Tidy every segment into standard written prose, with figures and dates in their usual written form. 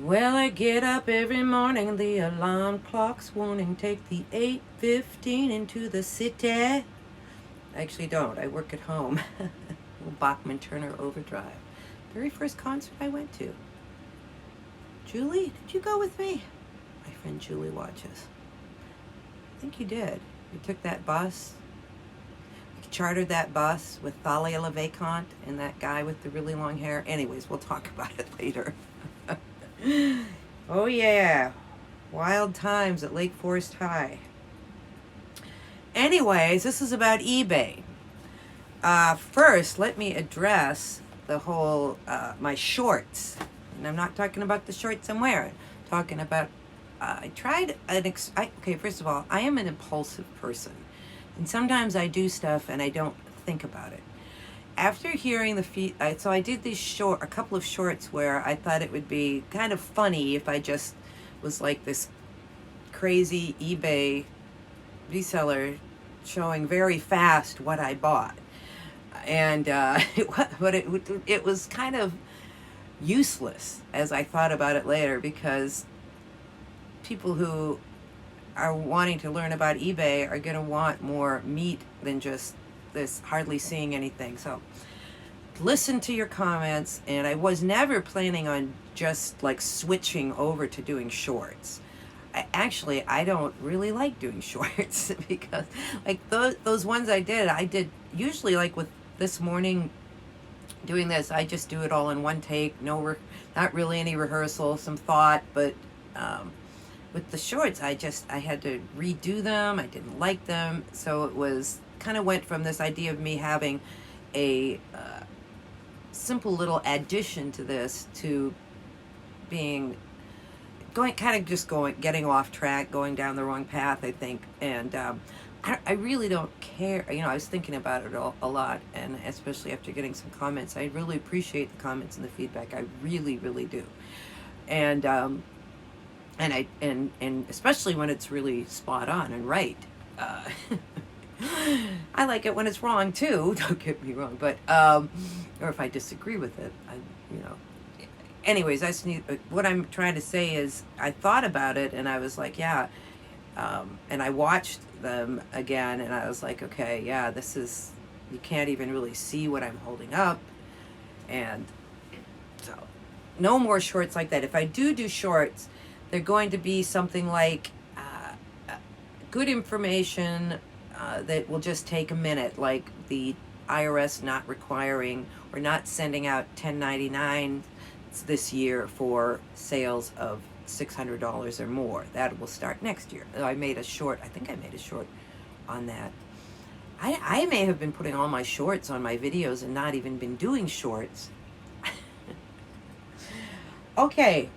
Well, I get up every morning, the alarm clock's warning, take the 8:15 into the city. I actually don't, I work at home. Little Bachman Turner Overdrive. Very first concert I went to. Julie, did you go with me? My friend Julie watches. I think you did. You took that bus. You chartered that bus with Thalia LeVacant and that guy with the really long hair. Anyways, we'll talk about it later. Oh yeah, wild times at Lake Forest High. Anyways, this is about eBay. First, let me address the whole my shorts, and I'm not talking about the shorts I'm wearing. I'm talking about I tried okay. First of all, I am an impulsive person, and sometimes I do stuff and I don't think about it. After hearing so I did a couple of shorts where I thought it would be kind of funny if I just was like this crazy eBay reseller showing very fast what I bought. And it was kind of useless as I thought about it later, because people who are wanting to learn about eBay are going to want more meat than just this hardly seeing anything. So listen to your comments, and I was never planning on just like switching over to doing shorts. I don't really like doing shorts because like those ones I did usually, like with this morning doing this, I just do it all in one take, not really any rehearsal, some thought, but with the shorts I had to redo them. I didn't like them, so it was kind of went from this idea of me having a simple little addition to this to being getting off track, going down the wrong path, I think. And I really don't care. I was thinking about it a lot, and especially after getting some comments, I really appreciate the comments and the feedback. I really, really do. And and especially when it's really spot on and right. I like it when it's wrong too. Don't get me wrong, but or if I disagree with it, Anyways, what I'm trying to say is I thought about it and I was like, yeah, and I watched them again and I was like, okay, yeah, you can't even really see what I'm holding up, and so no more shorts like that. If I do shorts, they're going to be something like good information that will just take a minute, like the IRS not requiring or not sending out 1099 this year for sales of $600 or more. That will start next year. I think I made a short on that. I may have been putting all my shorts on my videos and not even been doing shorts. Okay,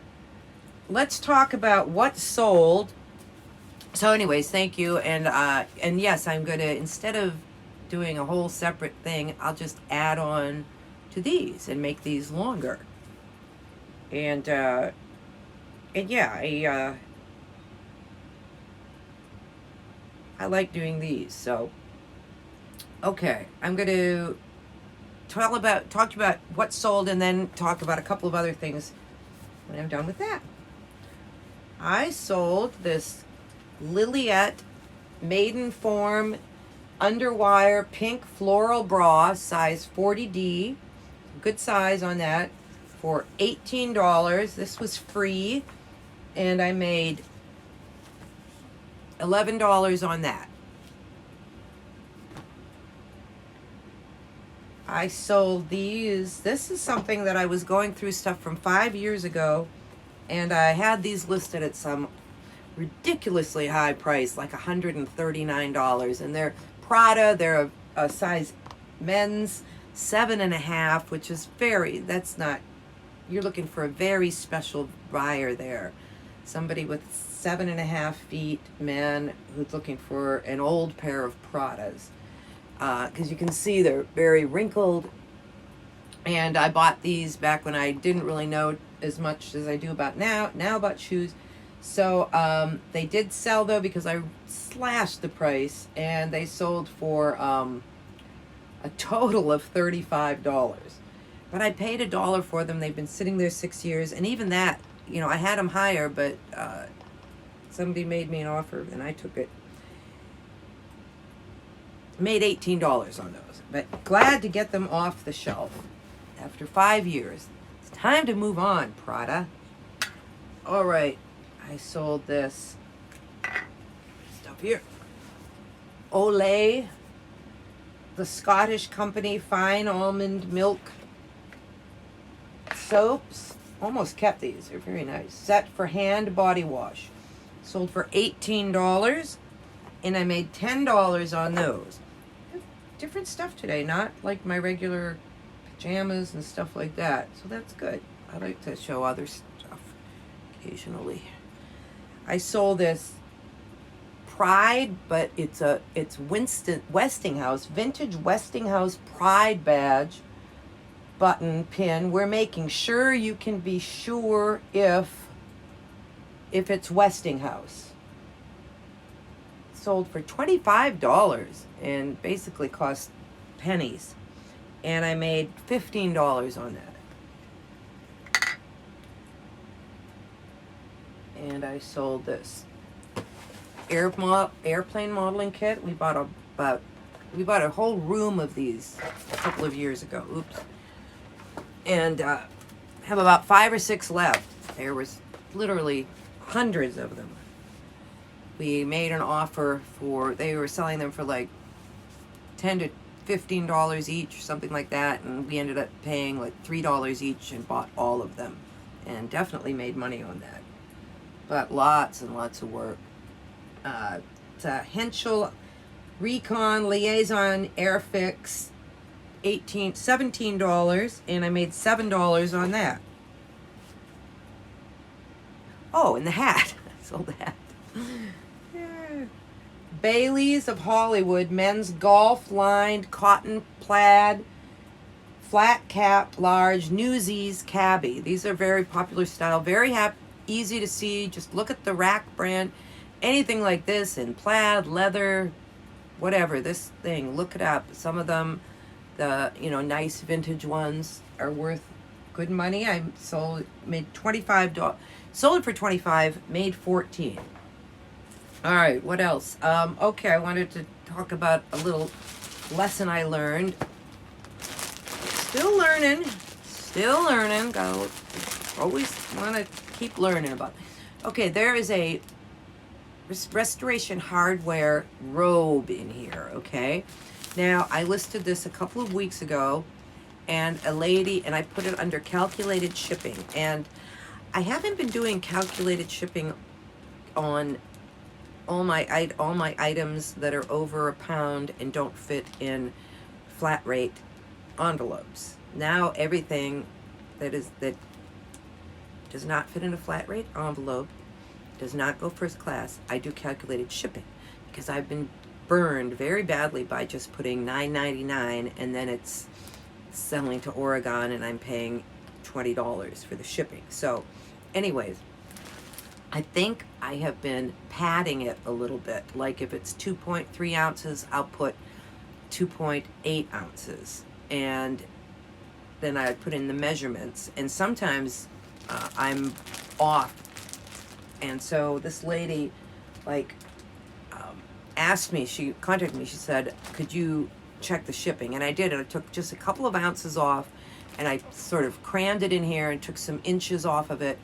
let's talk about what sold. So anyways, thank you. And yes, I'm going to, instead of doing a whole separate thing, I'll just add on to these and make these longer. And yeah, I like doing these. So, okay, I'm going to talk about what sold, and then talk about a couple of other things when I'm done with that. I sold this Liliette Maidenform underwire pink floral bra, size 40D. Good size on that, for $18. This was free, and I made $11 on that. I sold these. This is something that I was going through stuff from 5 years ago, and I had these listed at some ridiculously high price, like $139, and they're Prada. They're a size men's 7.5, which is you're looking for a very special buyer there. Somebody with 7.5 feet, man, who's looking for an old pair of Pradas. Because you can see they're very wrinkled. And I bought these back when I didn't really know as much as I do about now about shoes. So they did sell, though, because I slashed the price, and they sold for a total of $35. But I paid $1 for them. They've been sitting there 6 years, and even that you know, I had them higher, but somebody made me an offer and I took it. Made $18 on those, but glad to get them off the shelf after 5 years. It's time to move on, Prada. All right, I sold this stuff here. Olay, the Scottish company, fine almond milk soaps. Almost kept these. They're very nice. Set for hand body wash. Sold for $18, and I made $10 on those. Different stuff today, not like my regular pajamas and stuff like that. So that's good. I like to show other stuff occasionally. I sold this Pride, but it's Westinghouse, vintage Westinghouse Pride badge button pin. We're making sure you can be sure if it's Westinghouse. Sold for $25 and basically cost pennies. And I made $15 on that. And I sold this airplane modeling kit. We bought a whole room of these a couple of years ago. Oops. And have about 5 or 6 left. There was literally hundreds of them. We made an offer they were selling them for like $10 to $15 each, something like that, and we ended up paying like $3 each and bought all of them, and definitely made money on that. But lots and lots of work. It's a Henschel Recon Liaison Airfix, $17, and I made $7 on that. Oh, and the hat. I sold the hat. Yeah. Bailey's of Hollywood men's golf lined cotton plaid flat cap large Newsies cabbie. These are very popular style, very easy to see. Just look at the rack brand. Anything like this in plaid, leather, whatever, this thing, look it up. Some of them, the nice vintage ones, are worth good money. I made $25. Sold it for $25, made $14. All right, what else? Okay, I wanted to talk about a little lesson I learned. Still learning. Always want to keep learning about. Okay, there is a Restoration Hardware robe in here, okay? Now, I listed this a couple of weeks ago, and I put it under calculated shipping, and I haven't been doing calculated shipping on all my items that are over a pound and don't fit in flat rate envelopes. Now everything that does not fit in a flat rate envelope, does not go first class, I do calculated shipping, because I've been burned very badly by just putting $9.99 and then it's selling to Oregon and I'm paying $20 for the shipping. So anyways, I think I have been padding it a little bit. Like if it's 2.3 ounces, I'll put 2.8 ounces. And then I put in the measurements. And sometimes I'm off. And so this lady, asked me, she contacted me, she said, could you check the shipping? And I did, and I took just a couple of ounces off, and I sort of crammed it in here and took some inches off of it,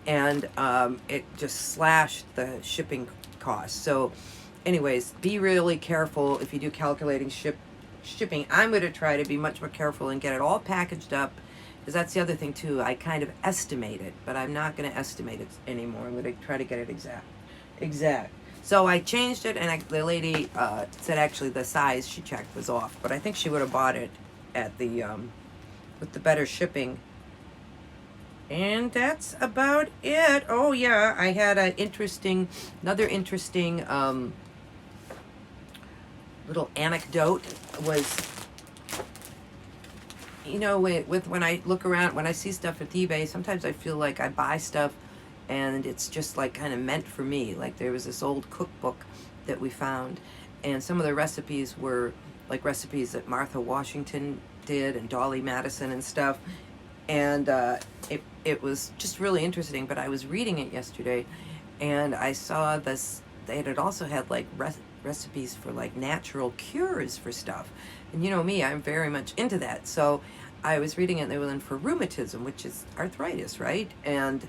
and it just slashed the shipping cost. So anyways, be really careful if you do calculating shipping. I'm going to try to be much more careful and get it all packaged up, because that's the other thing too. I kind of estimate it, but I'm not going to estimate it anymore. I'm going to try to get it exact. So I changed it, and the lady said actually the size she checked was off, but I think she would have bought it at the with the better shipping. And that's about it. Oh yeah, I had another interesting little anecdote. Was, when I look around, when I see stuff at eBay, sometimes I feel like I buy stuff and it's just like kind of meant for me. Like there was this old cookbook that we found, and some of the recipes were like recipes that Martha Washington did and Dolly Madison and stuff. And it was just really interesting. But I was reading it yesterday, and I saw this. They had also had like recipes for like natural cures for stuff. And you know me, I'm very much into that. So I was reading it, and they were in for rheumatism, which is arthritis, right? And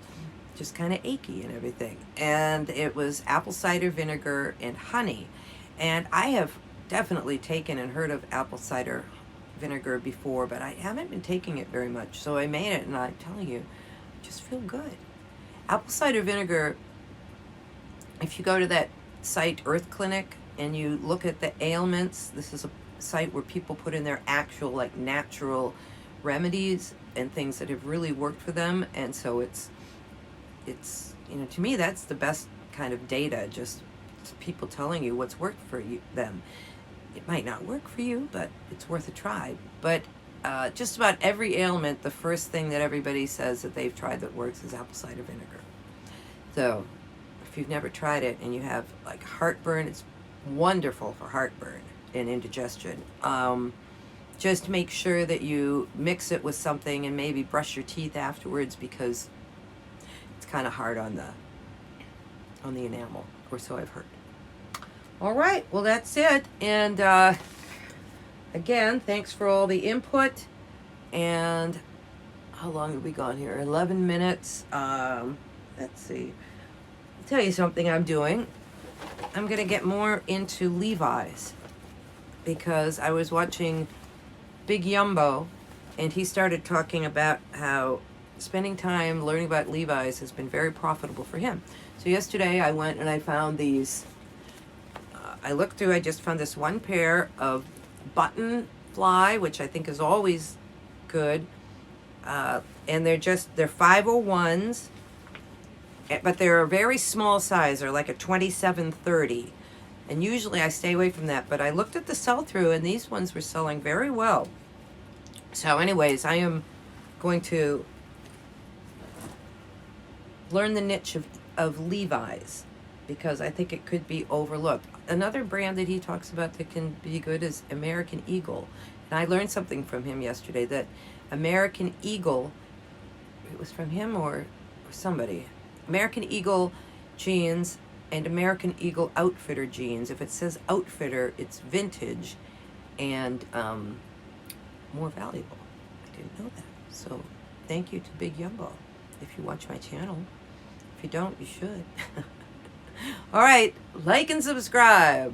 just kind of achy and everything. And it was apple cider vinegar and honey. And I have definitely taken and heard of apple cider vinegar before, but I haven't been taking it very much. So I made it, and I'm telling you, I just feel good. Apple cider vinegar, if you go to that site, Earth Clinic, and you look at the ailments, this is a site where people put in their actual, like, natural remedies and things that have really worked for them. And so it's to me, that's the best kind of data, just people telling you what's worked for them. It might not work for you, but it's worth a try. But just about every ailment, the first thing that everybody says that they've tried that works is apple cider vinegar. So if you've never tried it and you have like heartburn, it's wonderful for heartburn and indigestion. Just make sure that you mix it with something and maybe brush your teeth afterwards, because it's kind of hard on the enamel, or so I've heard. All right, well, that's it. And again, thanks for all the input. And how long have we gone here? 11 minutes. Let's see. I'll tell you something I'm doing. I'm going to get more into Levi's, because I was watching Big Yumbo, and he started talking about how spending time learning about Levi's has been very profitable for him. So yesterday I went and I found these. I looked through, I just found this one pair of button fly, which I think is always good. And they're 501s, but they're a very small size. They're like a 2730. And usually I stay away from that, but I looked at the sell-through, and these ones were selling very well. So anyways, I am going to learn the niche of Levi's, because I think it could be overlooked. Another brand that he talks about that can be good is American Eagle. And I learned something from him yesterday, that American Eagle, it was from him or somebody, American Eagle jeans and American Eagle Outfitter jeans. If it says Outfitter, it's vintage and more valuable. I didn't know that. So thank you to Big Yumbo, if you watch my channel. If you don't, you should. All right, like and subscribe.